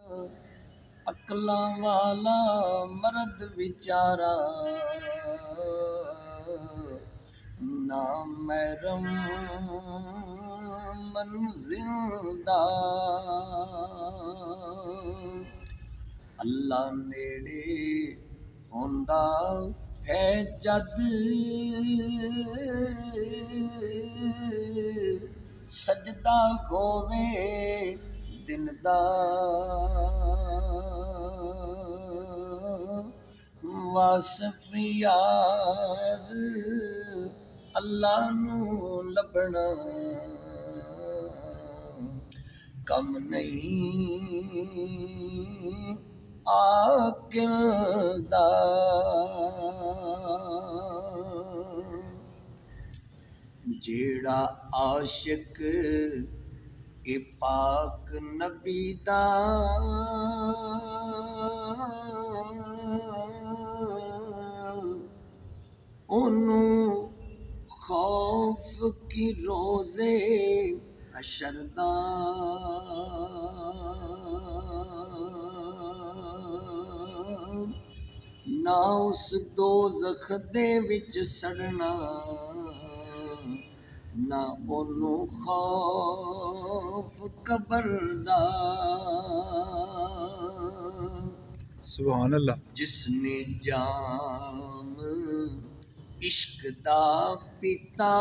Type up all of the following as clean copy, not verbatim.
अकलां वाला मर्द विचारा ना महरम मन जिंदा। अल्लाह नेड़े होंदा है जद सजदा होवे दिन दा। वासिफ यार अल्लाह नू लभना कम नहीं आकिल दा। जेड़ा आशिक ए पाक नबी दा ओनू खौफ की रोज़े हशर दा। ना उस दोज़ख दे विच सड़ना ना ओनू खौफ कबर दा। सुभान अल्लाह। जिसने जाम इश्क दा पीता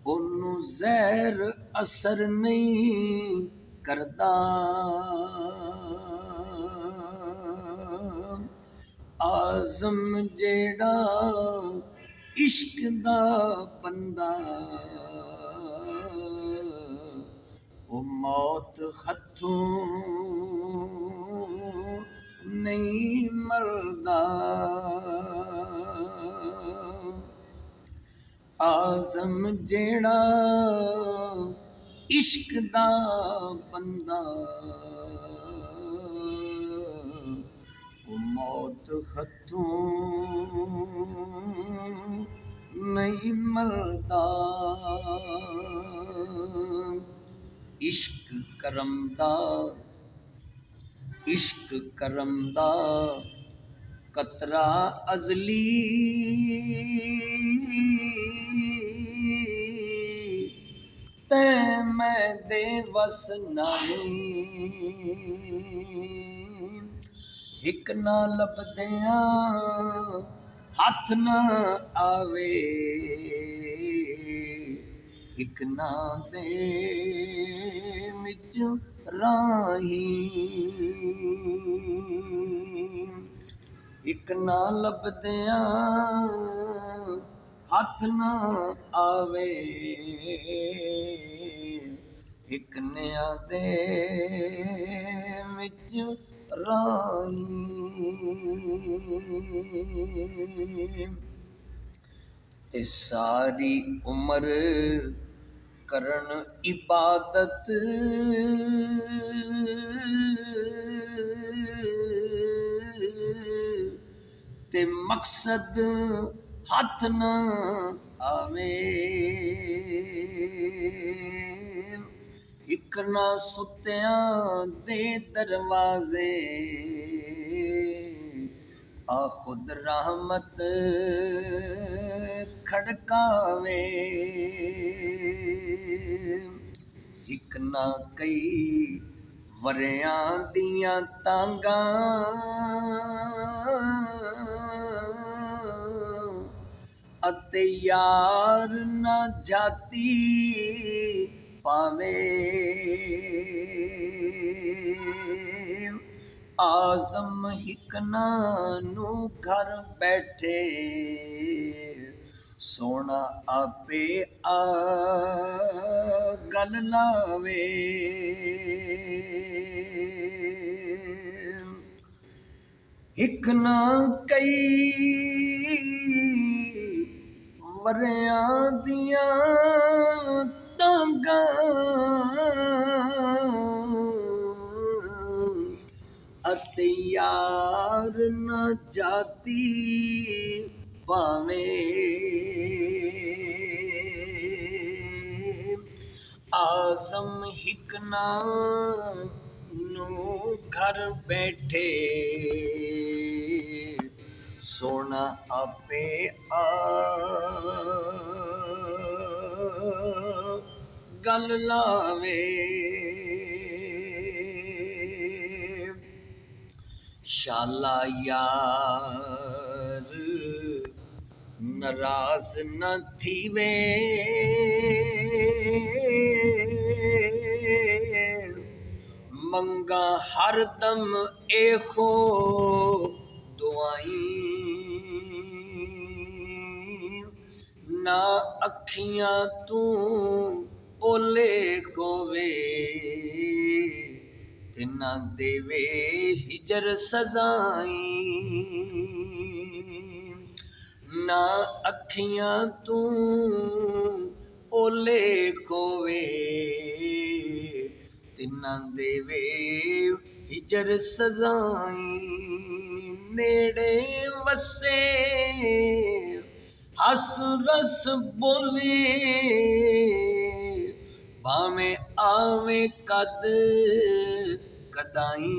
ओनू ज़हर असर नहीं करदा। आज़म जेड़ा इश्क दा बंदा ओ मौत हथों नहीं मरदा। आज़म जेड़ा इश्क दा बंदा ओ मौत हथों नहीं मरदा। इश्क करम दा इश्क करम दा कतरा अज़ली ते मैं दे वस नहीं। एक ना लभदियां हथ ना आवे एक ना दे विच राही। एक ना लभदियां हथ ना आवे एक नया दे विच राही। ते सारी उम्र करन इबादत ते मकसद हथ न आवे। एक ना सुत्यां दे दरवाजे आ खुद रहमत खड़कावे। एक ना कई वरियां दियां तांगा अते यार ना जाती पावे। आज़म हिकना नू घर बैठे सोना आपे आ गल लावे। हिक ना कई वरियां दियां तांगा अते यार ना जाती पावे। ਆਜ਼ਮ ਹਿਕਨਾ ਨੂੰ ਘਰ ਬੈਠੇ ਸੋਨਾ ਆਪੇ ਗੱਲ ਲਾਵੇ शाला यार नाराज न थीवे मंगा हर दम एखो दुआई ना अखियां तू ओले खोवे तिना देवे हिजर सदाई ना अखियां तू ओले खोवे तिना देवे हिजर सदाई नेड़े वसे हस रस बोले भावे आवे कद कदाई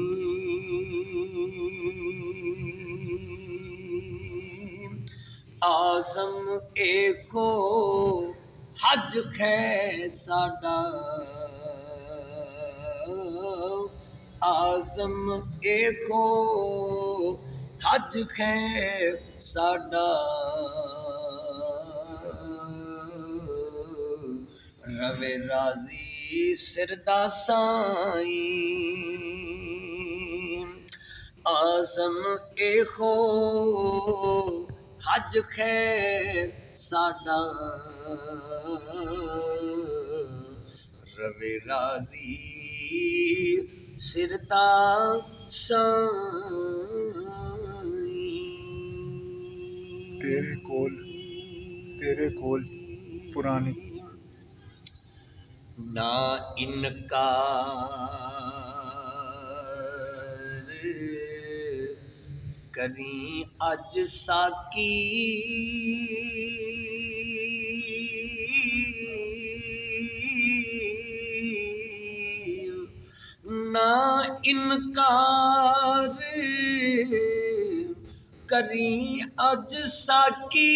आज़म एको हज खे साडा आज़म एको हज खे साडा रवे राजी सिरदा साईं आज़म एखो हज खे साडा रवे राजी सिरदा साईं तेरे कोल पुरानी ना इनकार करी अज साकी ना इनकार करी अज साकी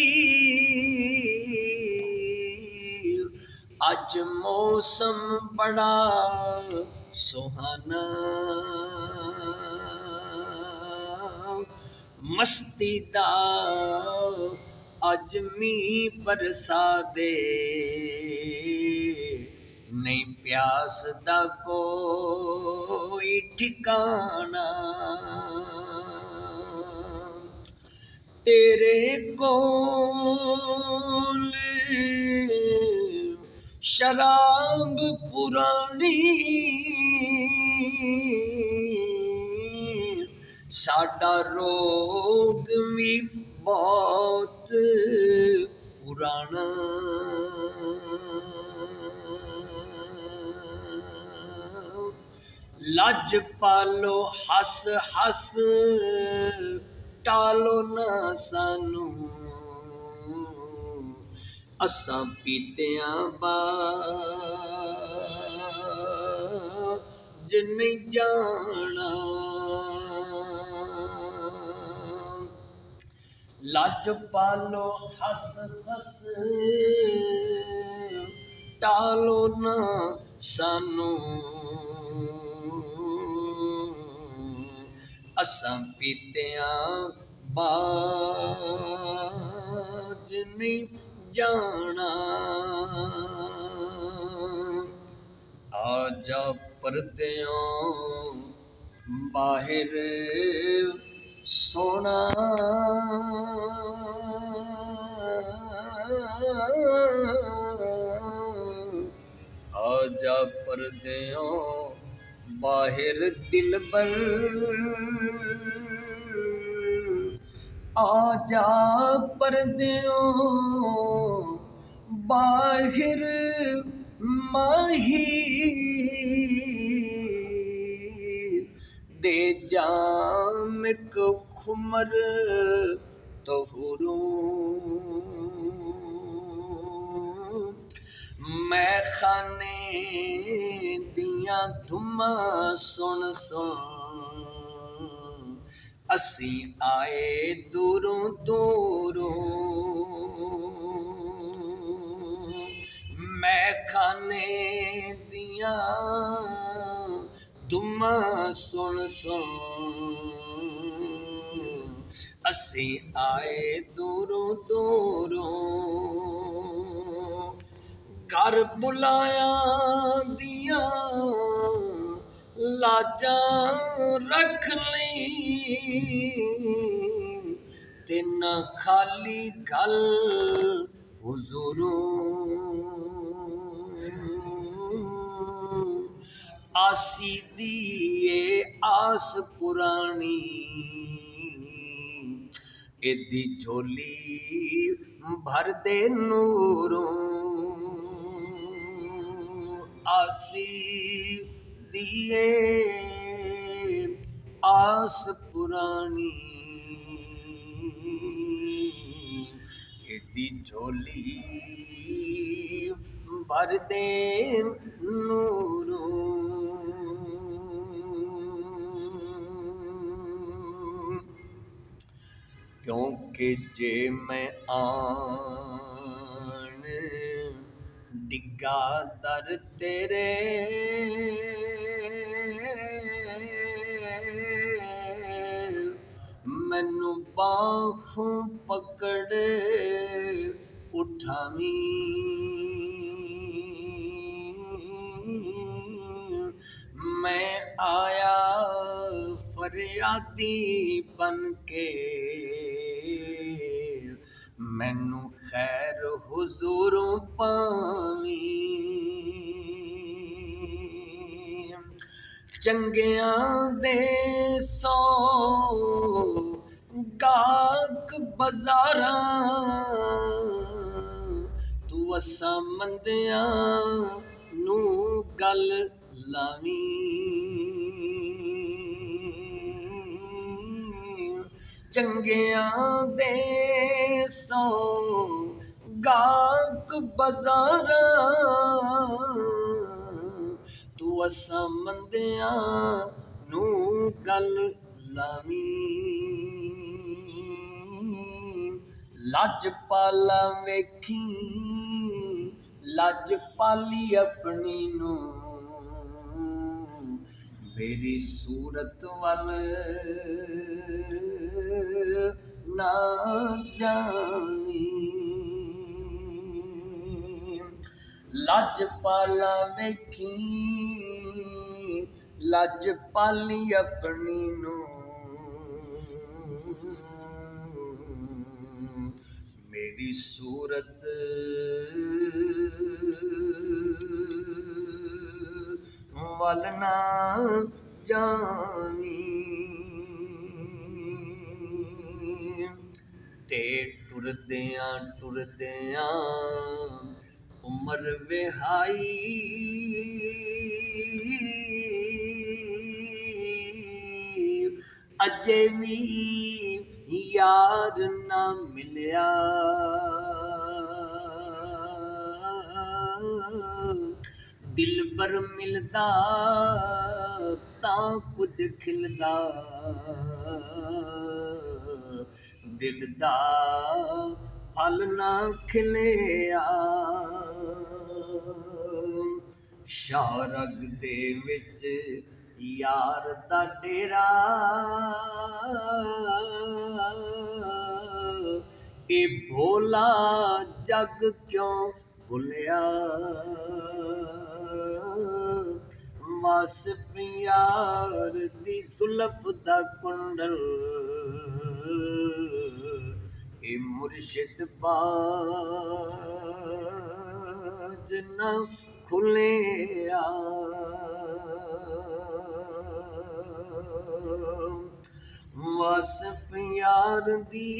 अज मौसम बड़ा सुहाना मस्ती दा अज मींह बरसा दे नहीं प्यास दा कोई ठिकाना तेरे कोल शराब पुरानी साडा रोग भी बहुत पुराना लज पालो हस हस टालो ना सानू असां पीतियां बाज नहीं जाना लज पालो हस हस टालो ना सानू असां पीतियां बाज नहीं जाना आजा परदेयों बाहर सोना आजा परदेयों बाहर दिलबर आजा परदेयों बाहर माही दे जाम को खुमर तोहरों मैं ਖਾਨੇ ਦੀਆਂ ਧੁੰਮਾਂ ਸੁਣ ਸੁਣ ਅਸੀਂ ਆਏ ਦੂਰੋਂ ਦੂਰੋਂ ਮੈਂ ਖਾਨੇ ਦੀਆਂ ਧੁੰਮਾਂ ਸੁਣ ਸੁਣ ਅਸੀਂ ਆਏ ਦੂਰੋਂ ਦੂਰੋਂ ਘਰ ਬੁਲਾਇਆ ਦੀਆਂ ਲਾਜਾਂ ਰੱਖ ਲਈ ਤੇ ਨਾ ਖਾਲੀ ਗੱਲ ਹੁਜ਼ੂਰੋਂ ਆਸੀ ਦੀ ਏ ਆਸ ਪੁਰਾਣੀ ਇਹਦੀ ਝੋਲੀ ਭਰ ਦੇ ਨੂਰੋਂ ਆਸੀ ਦੀਏ ਆਸ ਪੁਰਾਣੀ ਇਹਦੀ ਝੋਲੀ ਭਰ ਦੇ ਨੂਰੋਂ ਕਿਉਂਕਿ ਜੇ ਮੈਂ ਆਣ ਡਿੱਗਾ ਦਰ ਤੇਰੇ ਮੈਨੂੰ ਬਾਹੋਂ ਪਕੜ ਉਠਾਵੀਂ ਮੈਂ ਆਇਆ ਫਰਿਆਦੀ ਬਨ ਕੇ ਮੈਨੂੰ ਖੈਰ ਹੁਜ਼ੂਰੋਂ ਪਾਵੀਂ ਚੰਗਿਆਂ ਦੇ ਸੌ ਗਾਹਕ ਬਜ਼ਾਰਾਂ ਤੂੰ ਅਸਾਂ ਮੰਦਿਆਂ ਨੂੰ ਗੱਲ ਲਾਵੀਂ ਚੰਗਿਆਂ ਦੇ ਸੌ ਗਾਹਕ ਬਜ਼ਾਰਾਂ ਤੂੰ ਅਸਾਂ ਮੰਦਿਆਂ ਨੂੰ ਗੱਲ ਲਾਵੀਂ ਲੱਜ ਪਾਲਾ ਵੇਖੀ ਲੱਜ ਪਾਲੀ ਆਪਣੀ ਨੂੰ ਮੇਰੀ ਸੂਰਤ ਵੱਲ ਨਾ ਜਾਵੀਂ ਲੱਜ ਪਾਲਾ ਵੇਖੀ ਲੱਜ ਪਾਲੀ ਆਪਣੀ ਨੂੰ ਮੇਰੀ ਸੂਰਤ ਵੱਲ ਨਾ ਜਾਵੀਂ ਤੇ ਟੁਰਦਿਆਂ ਟੁਰਦਿਆਂ ਉਮਰ ਵਿਹਾਈ ਅਜੇ ਵੀ ਯਾਰ ਨਾ ਮਿਲਿਆ ਦਿਲਬਰ ਮਿਲਦਾ ਤਾਂ ਕੁਝ ਖਿਲਦਾ ਦਿਲ ਦਾ ਫਲ ਨਾ ਖਿਲਿਆ ਸ਼ਾਰਗ ਦੇ ਵਿੱਚ ਯਾਰ ਦਾ ਡੇਰਾ ਇਹ ਭੋਲਾ ਜਗ ਕਿਉਂ ਭੁੱਲਿਆ ਵਾਸਿਫ ਯਾਰ ਦੀ ਸੁਲਫ ਦਾ ਕੁੰਡਲ ਇਹ ਮੁਰਸ਼ਿਦ ਬਾਜ ਨਾ ਖੁੱਲਿਆ ਵਾਸਿਫ ਯਾਰ ਦੀ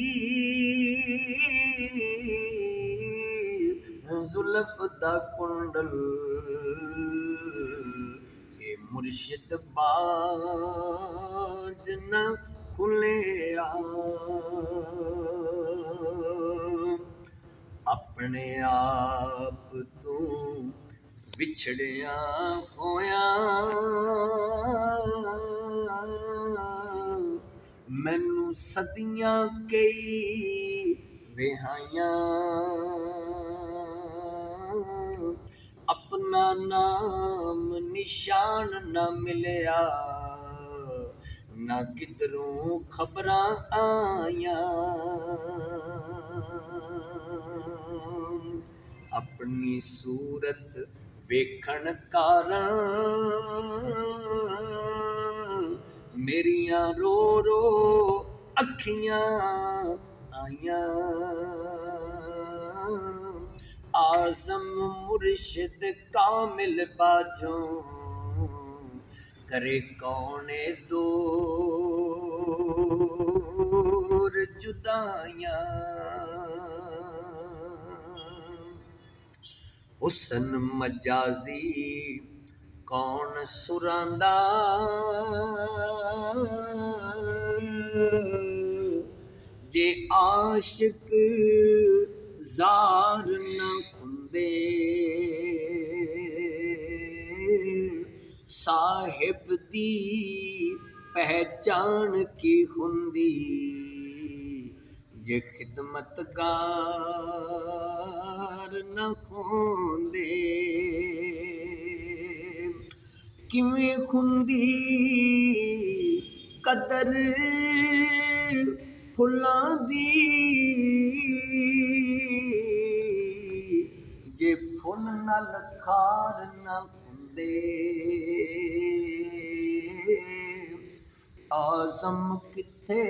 ਜ਼ੁਲਫ ਦਾ ਕੁੰਡਲ ਇਹ ਮੁਰਸ਼ਿਦ ਬਾਜ ਨਾ ਖੁੱਲਿਆ ਆਪਣੇ ਆਪ ਤੂੰ ਵਿਛੜਿਆ ਹੋਇਆ ਮੈਨੂੰ ਸਦੀਆਂ ਕਈ ਵਿਹਾਈਆਂ अपना नाम निशान न मिलया ना किधरों खबरां आया अपनी सूरत वेखण कारण मेरियां रो रो अखियां आया आज़म मुर्शिद कामिल बाजों करे कौने दूर जुदाइयां हुसन मजाजी कौन सुरांदा जे आशिक जार न हुंदे साहिब दी पहचान की हुंदी जे खिदमतगार न होंदे किवें हुंदी कदर फुल्लां दी जे फुल नाल खार न हुंदे आज़म किथे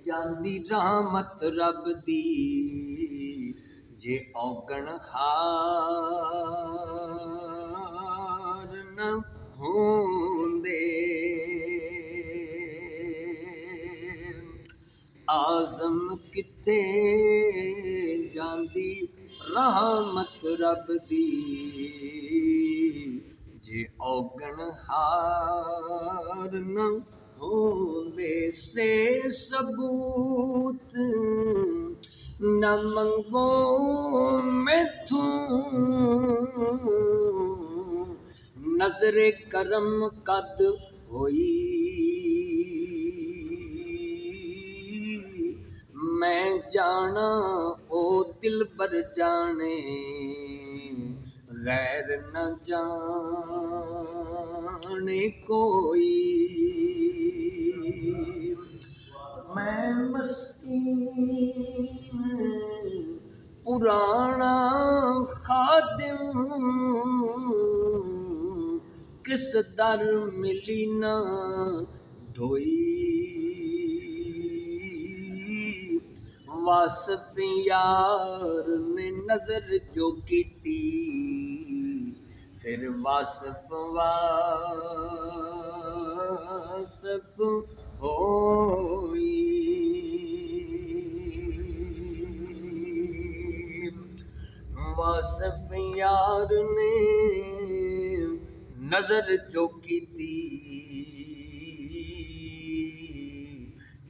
जांदी रहमत रब दी जे औगण हार न होंदे आज़म किथे जांदी रहमत रब दी जे औगण हार न होंदे से सबूत न मंगो मैथों नजरे करम कद होई मैं जाना ओ दिल बर जाने गैर न जाने कोई मैं मस्कीन पुराना खादिम किस दर मिली ना ढोई वासफ यार ने नजर जो की फिर वासफ वासफ होई वासफ यार ने नजर जो की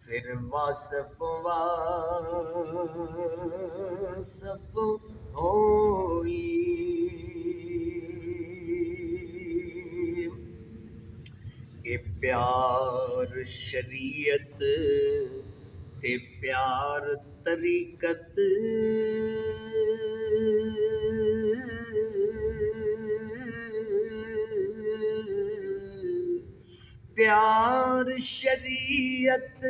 फिर वासफ वासफ होई ए प्यार शरीयत ते प्यार तरीकत प्यार शरीयत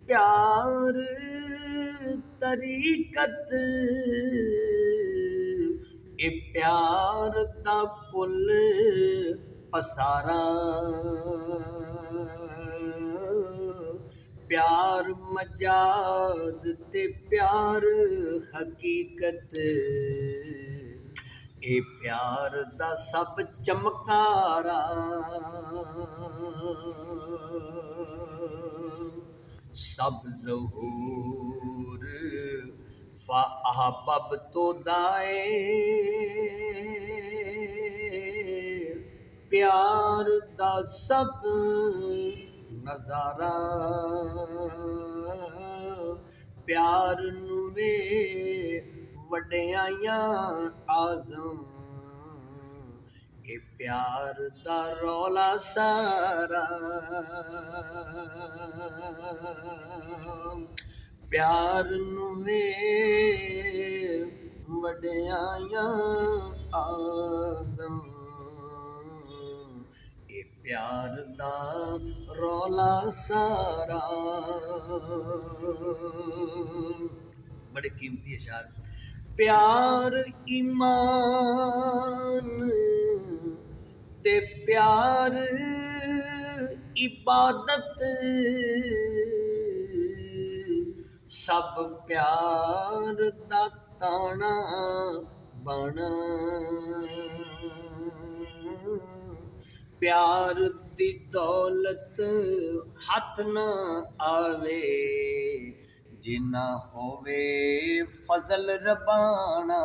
प्यार तरीकत ए प्यार दा कुल पसारा प्यार मजाज ते प्यार हकीकत ए प्यार दा सब चमकारा सब ज़हूर फ़अहबब तो दाए प्यार दा सब नज़ारा प्यार नुवे वड्याइयां आज़म ए प्यार दा रौला सारा प्यार नुवे वड्याइयां आज़म ए प्यार दा रौला सारा बड़े कीमती अशार प्यार ईमान ते प्यार इबादत सब प्यार दा ताना बना प्यार दी दौलत हथ ना आवे जिना होवे फजल रबाना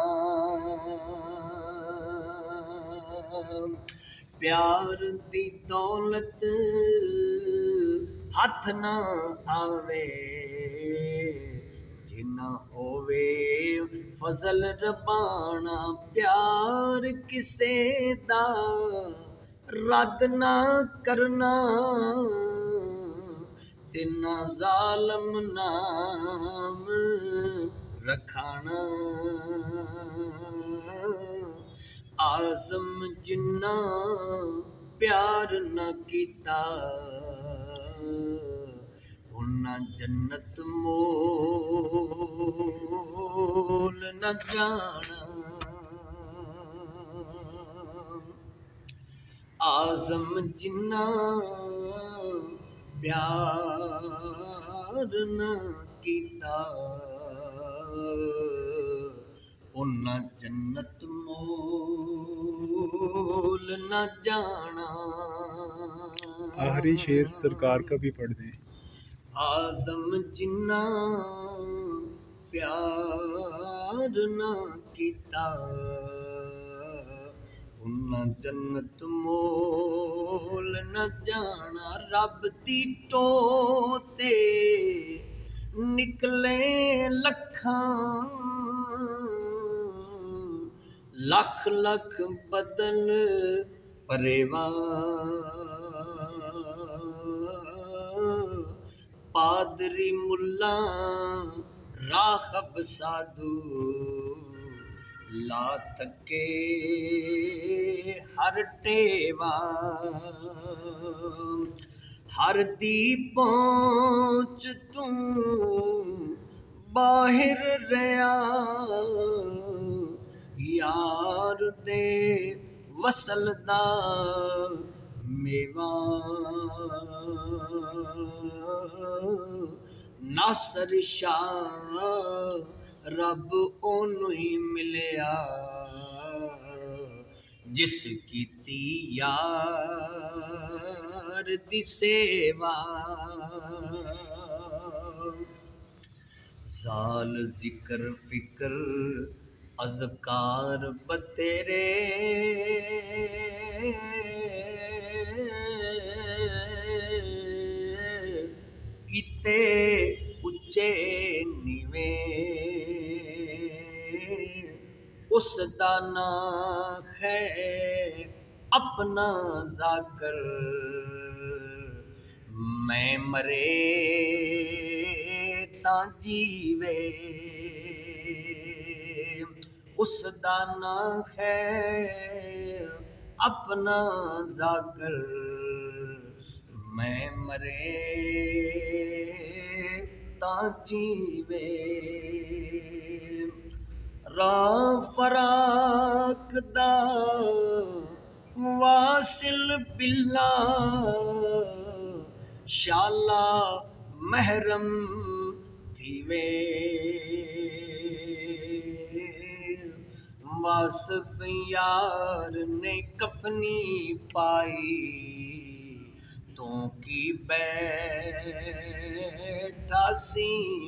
प्यार दी दौलत हथ ना आवे जिना होवे फजल रबाना प्यार किसे दा रद ना करना तिना जालम नाम रखाना आज़म जिन्ना प्यार न कीता उन्ना जन्नत मोल न जाना आज़म जिन्ना प्यार न कीता उन्ना जन्नत मोल न जाना आखिरी शेर सरकार का भी पढ़ दें। आज़म जिन्ना प्यार न कीता उन्ना जन्नत मोल न जाना रब दी टोते निकले लखां लख लख बदल परेवा पादरी मुल्ला राखब साधु ला थके हर टेवा हर दी पहुंच तू बाहिर रहा यार दे वसल दा मेवा नासर शाह रब ओनू ही मिलिया जिस कीती यार दी सेवा जाल जिक्र फिक्र अज़कार बतेरे किते उच्चे नीवे उसदा ना है अपना जाकर मैं मरे ता जीवे उसदा ना है अपना जाकर मैं मरे ता जीवे रा फराक दा वासिल बिल्ला शाला महरम थीवे वासफ यार ने कफनी पाई तो की बैठासी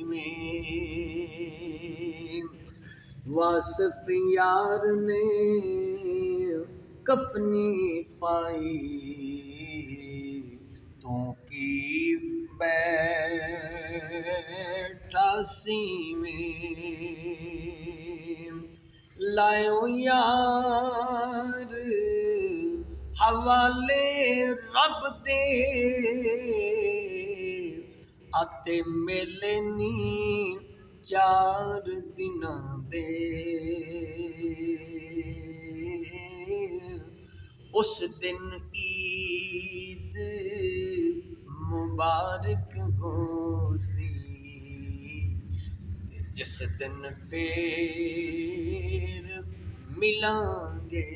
में वासफ यार ने कफनी पाई तो की बैठासी में ਲਾਇਓ ਯਾਰ ਹਵਾਲੇ ਰੱਬ ਦੇ ਅਤੇ ਮੇਲੇ ਨੀ 4 ਦਿਨਾਂ ਦੇ ਉਸ ਦਿਨ ਈਦ ਮੁਬਾਰਕ ਹੋਸੀ जिस दिन फिर मिलांगे।